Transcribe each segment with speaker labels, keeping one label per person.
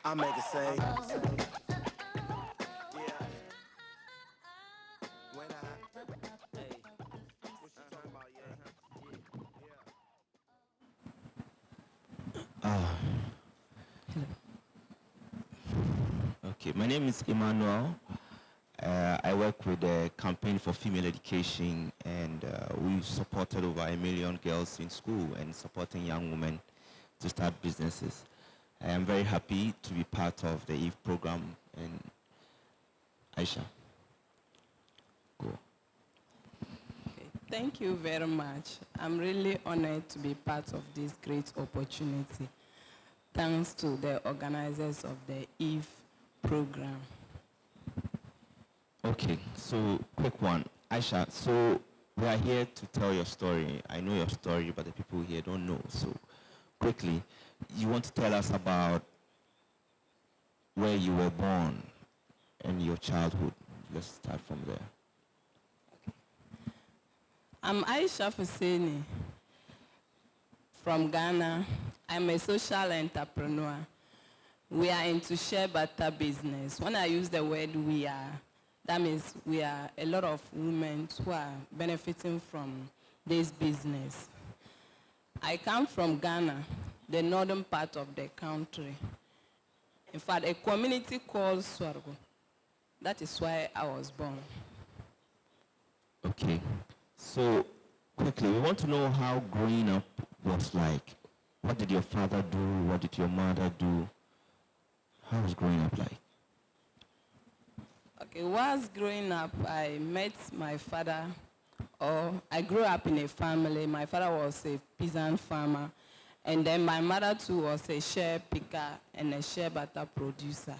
Speaker 1: I make it say, yeah. When hey, what you talking about, yeah?
Speaker 2: Okay, my name is Emmanuel. I work with the Campaign for Female Education, and we've supported over 1 million girls in school and supporting young women to start businesses. I am very happy to be part of the EVE program. And Ayisha, go.
Speaker 3: Okay, thank you very much. I'm really honored to be part of this great opportunity. Thanks to the organizers of the EVE program.
Speaker 2: Okay, so quick one. Ayisha, so we are here to tell your story. I know your story, but the people here don't know. So quickly, you want to tell us about where you were born and your childhood. Let's start from there.
Speaker 3: Okay. I'm Ayisha Fuseini from Ghana. I'm a social entrepreneur. We are into share butter business. When I use the word we are, that means we are a lot of women who are benefiting from this business. I come from Ghana, the northern part of the country. In fact, a community called Swargo. That is why I was born.
Speaker 2: Okay. So quickly, we want to know how growing up was like. What did your father do? What did your mother do? How was growing up like?
Speaker 3: Okay, whilst growing up, I met my father, or I grew up in a family. My father was a peasant farmer, and then my mother too was a share picker and a share butter producer,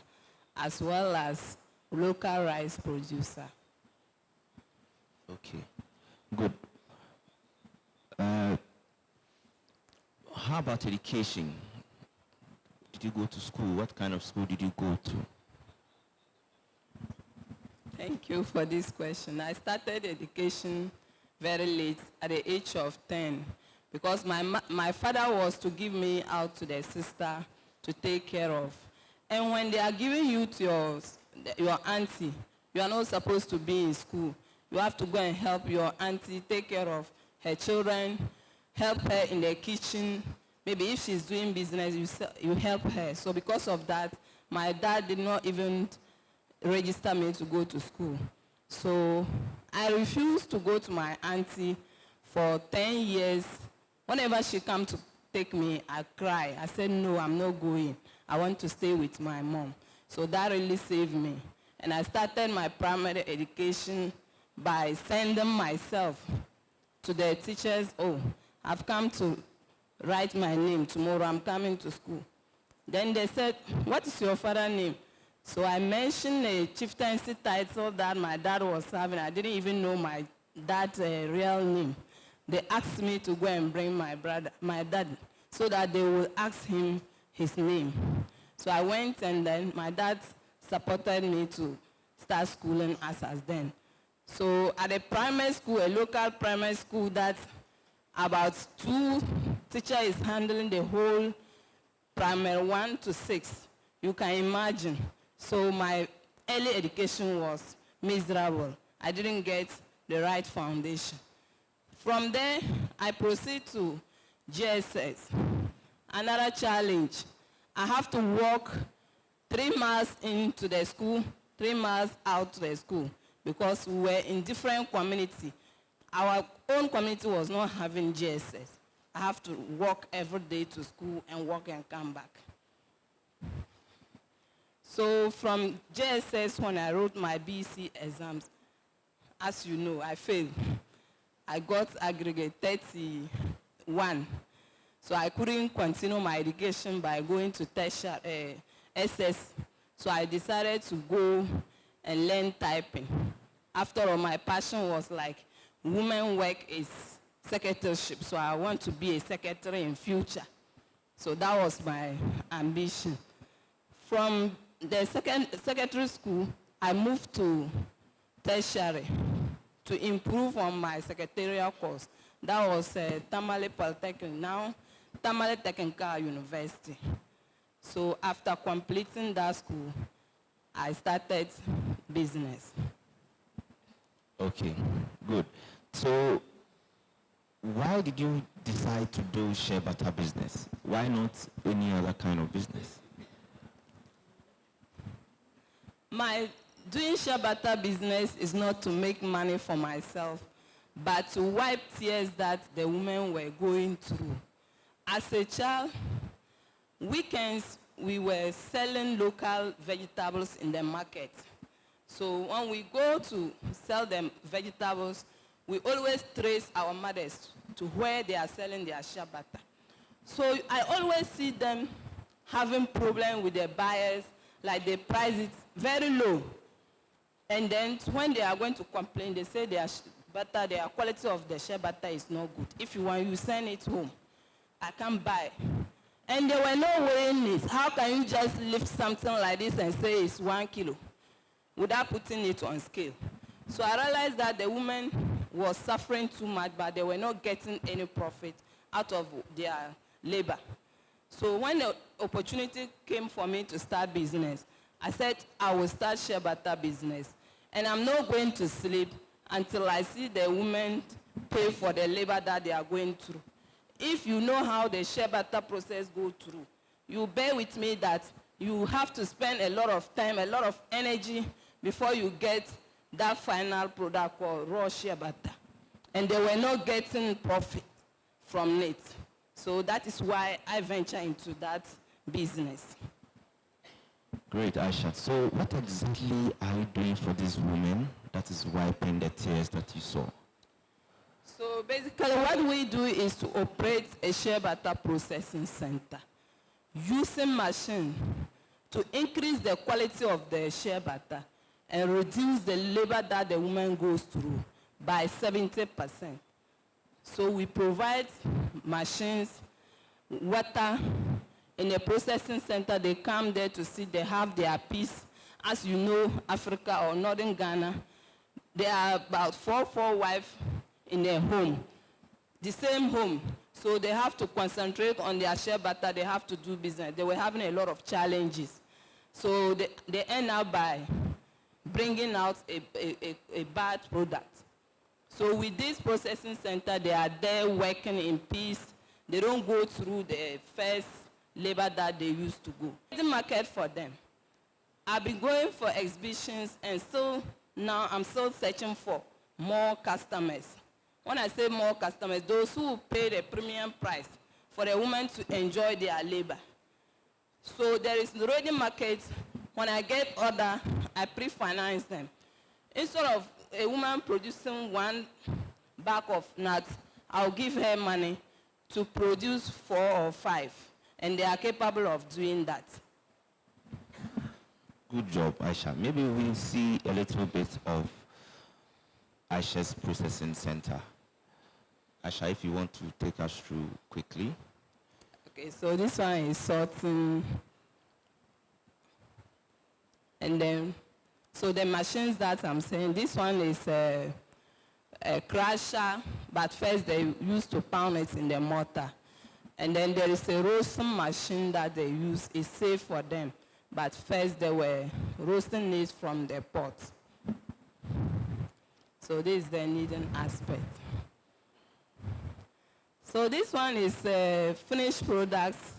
Speaker 3: as well as local rice producer.
Speaker 2: Okay, good. How about education? Did you go to school? What kind of school did you go to?
Speaker 3: Thank you for this question. I started education very late, at the age of 10, because my father was to give me out to the sister to take care of. And when they are giving you to your auntie, you are not supposed to be in school. You have to go and help your auntie take care of her children, help her in the kitchen. Maybe if she's doing business, you help her. So because of that, my dad did not even register me to go to school. So I refused to go to my auntie for 10 years. Whenever she comes to take me, I cry. I said, no, I'm not going. I want to stay with my mom. So that really saved me. And I started my primary education by sending myself to the teachers. Oh, I've come to write my name. Tomorrow I'm coming to school. Then they said, what is your father's name? So I mentioned a chieftaincy title that my dad was having. I didn't even know my dad's real name. They asked me to go and bring my dad, so that they would ask him his name. So I went, and then my dad supported me to start schooling as then. So at a primary school, a local primary school, that about 2 teachers is handling the whole primary 1 to 6. You can imagine. So my early education was miserable. I didn't get the right foundation. From there, I proceed to GSS. Another challenge. I have to walk 3 miles into the school, 3 miles out to the school, because we were in different community. Our own community was not having GSS. I have to walk every day to school and walk and come back. So from JSS, when I wrote my BC exams, as you know, I failed. I got aggregate 31. So I couldn't continue my education by going to tertiary SS. So I decided to go and learn typing. After all, my passion was like, women work is secretaryship, so I want to be a secretary in future. So that was my ambition. From the secondary school, I moved to tertiary to improve on my secretarial course. That was Tamale Polytechnic, now Tamale Technical University. So after completing that school, I started business.
Speaker 2: Okay, good. So why did you decide to do shea butter business? Why not any other kind of business?
Speaker 3: My doing shea butter business is not to make money for myself, but to wipe tears that the women were going through. As a child, weekends we were selling local vegetables in the market. So when we go to sell them vegetables, we always trace our mothers to where they are selling their shea butter. So I always see them having problem with their buyers, like they price it very low. And then when they are going to complain, they say their butter, their quality of the shea butter is not good. If you want, you send it home. I can't buy. And there were no weighing it. How can you just lift something like this and say it's 1 kilo without putting it on scale? So I realized that the woman was suffering too much, but they were not getting any profit out of their labor. So when the opportunity came for me to start business, I said I will start shea butter business. And I'm not going to sleep until I see the women pay for the labor that they are going through. If you know how the shea butter process goes through, you bear with me that you have to spend a lot of time, a lot of energy before you get that final product called raw shea butter. And they were not getting profit from it. So that is why I venture into that business.
Speaker 2: Great, Ayisha. So what exactly are you doing for these women that is wiping the tears that you saw?
Speaker 3: So basically what we do is to operate a shea butter processing center using machine to increase the quality of the shea butter and reduce the labor that the woman goes through by 70%. So we provide machines, water. In a processing center, they come there to see, they have their piece. As you know, Africa or Northern Ghana, there are about 4 wives in their home, the same home. So they have to concentrate on their shea butter, they have to do business. They were having a lot of challenges. So they end up by bringing out a bad product. So with this processing center, they are there working in peace. They don't go through the first labor that they used to go. The market for them. I've been going for exhibitions and so now I'm still searching for more customers. When I say more customers, those who pay the premium price for the women to enjoy their labor. So there is already market. When I get order, I pre-finance them. Instead of a woman producing 1 bag of nuts, I'll give her money to produce 4 or 5. And they are capable of doing that.
Speaker 2: Good job, Ayisha. Maybe we'll see a little bit of Ayisha's processing center. Ayisha, if you want to take us through quickly.
Speaker 3: Okay, so this one is sorting. And then, so the machines that I'm saying, this one is a crusher, but first they used to pound it in the mortar. And then there is a roasting machine that they use. It's safe for them. But first they were roasting it from the pot. So this is the kneading aspect. So this one is finished products.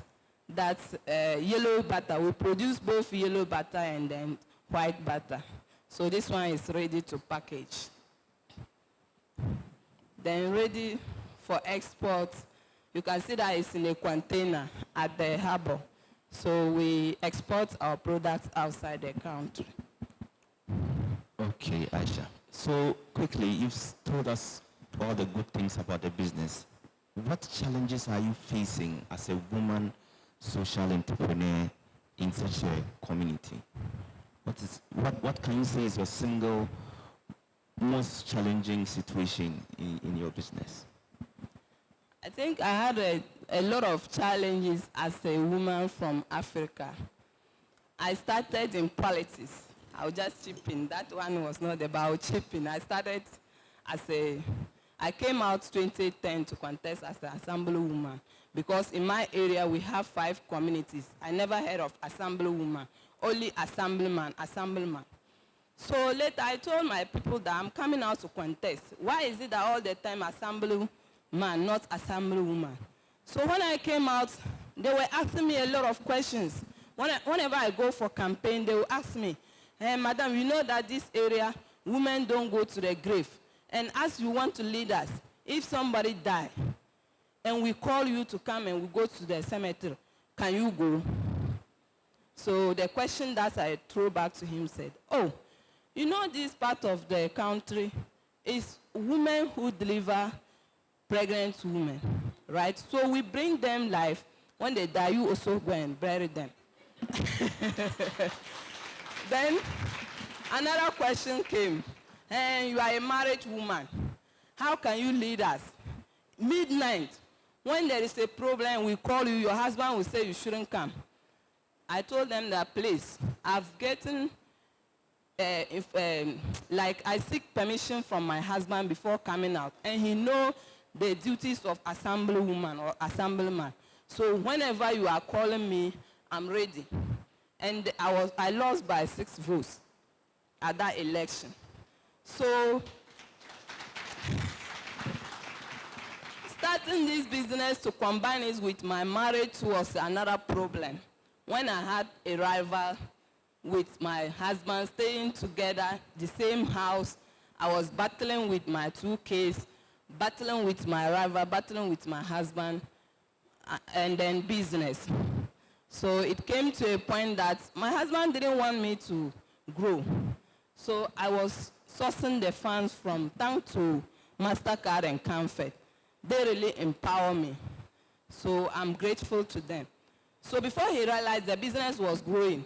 Speaker 3: That's yellow butter. We produce both yellow butter and then white butter. So this one is ready to package. Then ready for export. You can see that it's in a container at the harbor. So we export our products outside the country.
Speaker 2: Okay, Ayisha. So quickly, you've told us all the good things about the business. What challenges are you facing as a woman social entrepreneur in such a community? What can you say is your single most challenging situation in your business?
Speaker 3: I think I had a lot of challenges as a woman from Africa. I started in politics. I'll just chip in. That one was not about chipping. I started I came out 2010 to contest as an assemblywoman because in my area we have 5 communities. I never heard of assemblywoman, only assemblyman. So later I told my people that I'm coming out to contest. Why is it that all the time assemblyman, not assemblywoman? So when I came out, they were asking me a lot of questions. Whenever I go for campaign, they will ask me, hey, madam, you know that this area, women don't go to the grave. And as you want to lead us, if somebody die, and we call you to come and we go to the cemetery, can you go? So the question that I threw back to him said, oh, you know this part of the country is women who deliver pregnant women, right? So we bring them life. When they die, you also go and bury them. Then another question came. Hey, you are a married woman. How can you lead us? Midnight, when there is a problem, we call you, your husband will say you shouldn't come. I told them that, please, I've gotten, like I seek permission from my husband before coming out, and he knows the duties of assemblywoman or assemblyman. So whenever you are calling me, I'm ready. And I lost by 6 votes at that election. So starting this business to combine it with my marriage was another problem. When I had a rival with my husband staying together, the same house, I was battling with my 2 kids, battling with my rival, battling with my husband, and then business. So it came to a point that my husband didn't want me to grow. So I was sourcing the funds from thanks to Mastercard and Camfed. They really empower me. So I'm grateful to them. So before he realized the business was growing,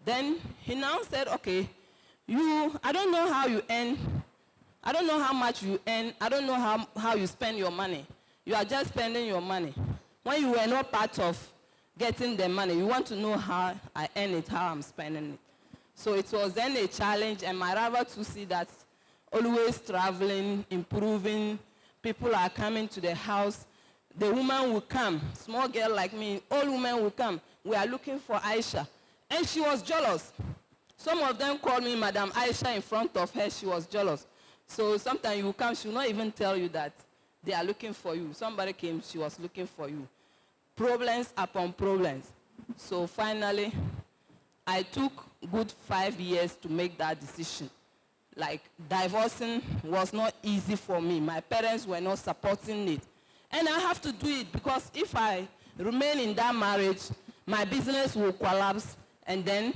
Speaker 3: then he now said, okay, I don't know how you earn, I don't know how much you earn, I don't know how you spend your money. You are just spending your money. When you were not part of getting the money, you want to know how I earn it, how I'm spending it. So it was then a challenge, and my rival to see that always traveling, improving, people are coming to the house. The woman will come, small girl like me, old woman will come. We are looking for Ayisha. And she was jealous. Some of them called me Madam Ayisha in front of her. She was jealous. So sometimes you come, she will not even tell you that they are looking for you. Somebody came, she was looking for you. Problems upon problems. So finally, I took good 5 years to make that decision. Like, divorcing was not easy for me. My parents were not supporting it. And I have to do it because if I remain in that marriage, my business will collapse, and then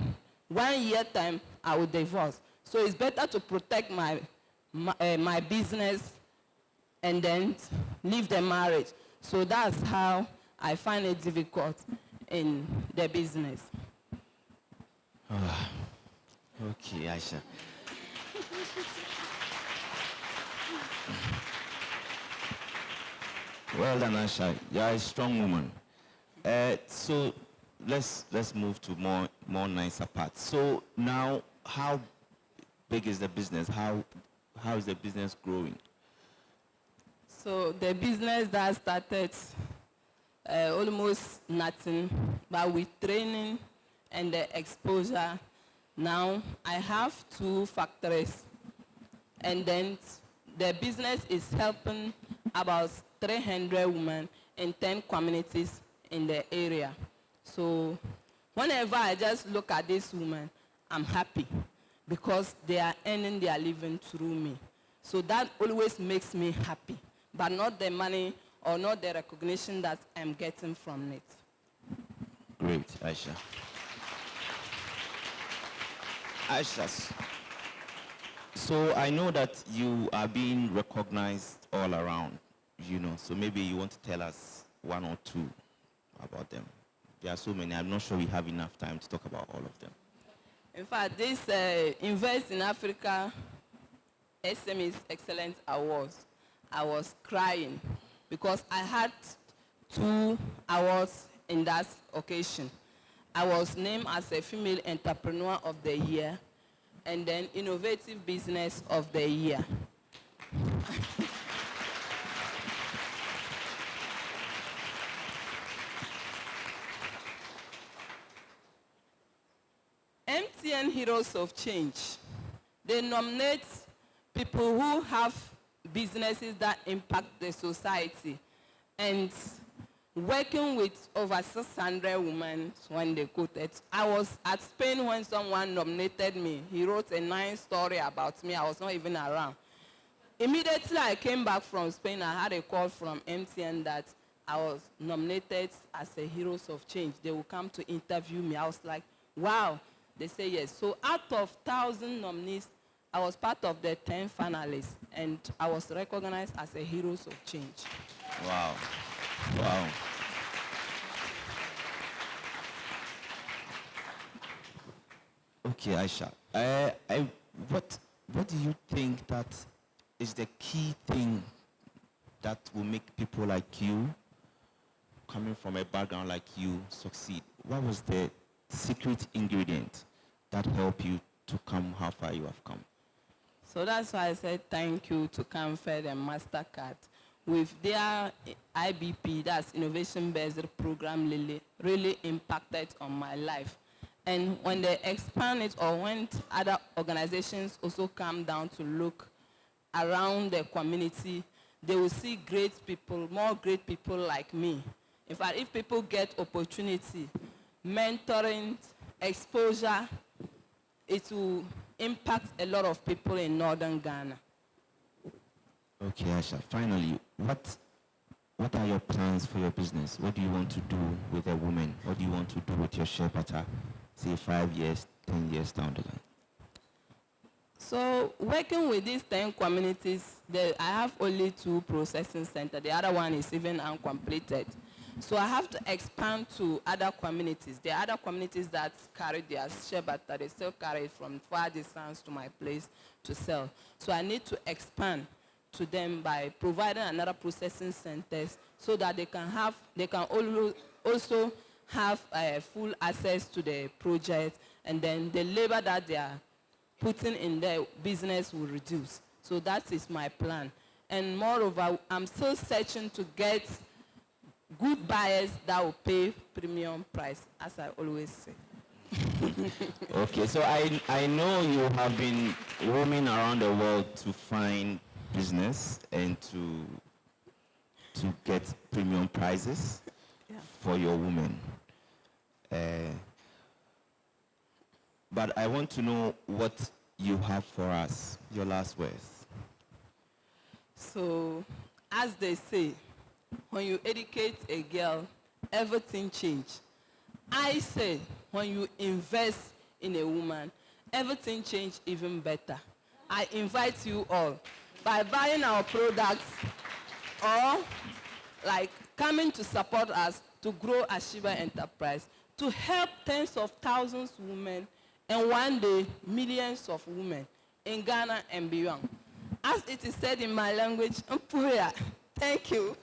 Speaker 3: 1 year time, I will divorce. So it's better to protect my business and then leave the marriage. So that's how I find it difficult in the business.
Speaker 2: Okay, Ayisha. Well done, Ayisha. You are a strong woman. So let's move to more nicer parts. So now, how big is the business? How is the business growing?
Speaker 3: So the business that started almost nothing, but with training and the exposure, now I have 2 factories, and then the business is helping about 300 women in 10 communities in the area. So whenever I just look at these women, I'm happy because they are earning their living through me. So that always makes me happy, but not the money or not the recognition that I'm getting from it.
Speaker 2: Great, Ayisha. Ayisha, so I know that you are being recognized all around, so maybe you want to tell us 1 or 2 about them. There are so many. I'm not sure we have enough time to talk about all of them.
Speaker 3: In fact, this Invest in Africa SMEs Excellence Awards, I was crying because I had 2 awards in that occasion. I was named as a Female Entrepreneur of the Year and then Innovative Business of the Year. MTN Heroes of Change, they nominate people who have businesses that impact the society. And working with over 600 women when they quoted. I was at Spain when someone nominated me. He wrote a nice story about me. I was not even around. Immediately I came back from Spain, I had a call from MTN that I was nominated as a Heroes of Change. They will come to interview me. I was like, wow. They say yes. So out of 1,000 nominees, I was part of the 10 finalists, and I was recognized as a Heroes of Change.
Speaker 2: Wow. Wow. Okay, Aisha. What do you think that is the key thing that will make people like you, coming from a background like you, succeed? What was the secret ingredient that helped you to come how far you have come?
Speaker 3: So that's why I said thank you to Camfed and Mastercard. With their IBP, that's Innovation-Based Program, really impacted on my life. And when they expand it, or when other organizations also come down to look around the community, they will see great people, more great people like me. In fact, if people get opportunity, mentoring, exposure, it will impact a lot of people in northern Ghana.
Speaker 2: Okay, Aisha, finally, what are your plans for your business? What do you want to do with a woman? What do you want to do with your Shepata, say 5 years, 10 years down the line?
Speaker 3: So working with these 10 communities, I have only 2 processing centers. The other one is even uncompleted. So I have to expand to other communities. There are other communities that carry their Shebata. They still carry it from far distance to my place to sell. So I need to expand to them by providing another processing centers so that they can also have full access to the project, and then the labor that they are putting in their business will reduce. So that is my plan. And moreover, I'm still searching to get good buyers that will pay premium price, as I always say.
Speaker 2: Okay, so I know you have been roaming around the world to find business and to get premium prices for your women. But I want to know what you have for us, your last words.
Speaker 3: So, as they say, when you educate a girl, everything changes. I say, when you invest in a woman, everything changes even better. I invite you all, by buying our products or like coming to support us to grow Ashiba Enterprise, to help tens of thousands of women and one day millions of women in Ghana and beyond. As it is said in my language, Mpuya. Thank you.